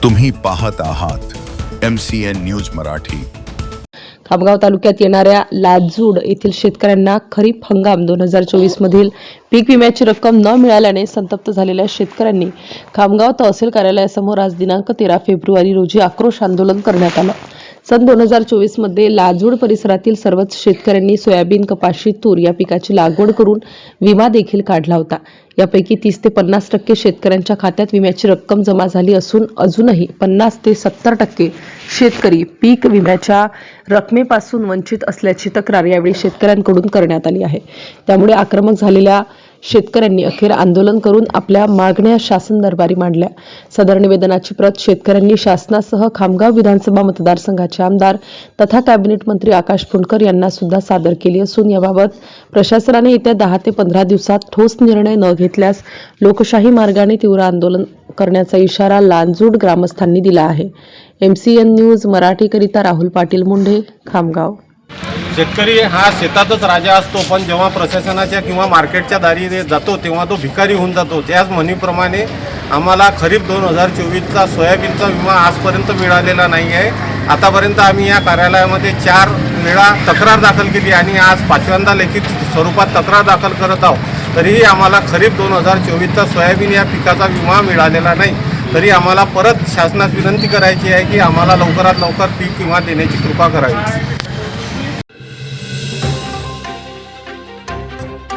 तुम्ही पाहत आहात MCN न्यूज मराठी। खामगाव तालुक्यात येणाऱ्या लाजूड येथील शेतकऱ्यांना खरीप हंगाम 2024 मधील पीक विम्याची रक्कम न मिळाल्याने संतप्त झालेल्या शेतकऱ्यांनी खामगाव तहसील कार्यालयासमोर आज दिनांक 13 फेब्रुवारी रोजी आक्रोश आंदोलन करण्यात आलं। सन 2024 मध्ये लाजूड परिसरातील सर्वच शेतकऱ्यांनी सोयाबीन, कपाशी, तूर या पिकाची लागवड करून विमा देखील काढला होता। यापैकी 30 ते 50% शेतकऱ्यांच्या खात्यात विम्याची रक्कम जमा झाली असून अजूनही 50 ते 70% शेतकरी पीक विम्याच्या रकमेपासून वंचित असल्याची तक्रार यावेळी शेतकऱ्यांकडून करण्यात आली आहे। त्यामुळे आक्रमक झालेल्या शेतकऱ्यांनी अखेर आंदोलन करून आपल्या मागण्या शासन दरबारी मांडल्या। सदर निवेदनाची प्रत शेतकऱ्यांनी शासनासह खामगाव विधानसभा मतदारसंघाचे आमदार तथा कॅबिनेट मंत्री आकाश फुंडकर यांना सुद्धा सादर केली असून याबाबत प्रशासनाने येत्या 10 ते 15 दिवसात ठोस निर्णय न घेतल्यास लोकशाही मार्गाने तीव्र आंदोलन करण्याचा इशारा लांजूड ग्रामस्थांनी दिला आहे। MCN न्यूज मराठीकरिता राहुल पाटील मुंढे, खामगाव। शेतकरी हा शेतातच राजा असतो, पण जेव्हा प्रशासनाच्या किंवा मार्केटच्या दारी जातो तेव्हा तो भिकारी होऊन जातो। त्याच म्हणीप्रमाणे आम्हाला खरीप 2024चा सोयाबीनचा विमा आजपर्यंत मिळालेला नाही आहे। आतापर्यंत आम्ही या कार्यालयामध्ये 4 वेळा तक्रार दाखल केली आणि आज 5व्यांदा लिखित स्वरूपात तक्रार दाखल करत आहोत। तरीही आम्हाला खरीप 2024चा सोयाबीन या पिकाचा विमा मिळालेला नाही। तरी आम्हाला परत शासनास विनंती करायची आहे की आम्हाला लवकरात लवकर पीक विमा देण्याची कृपा करावी।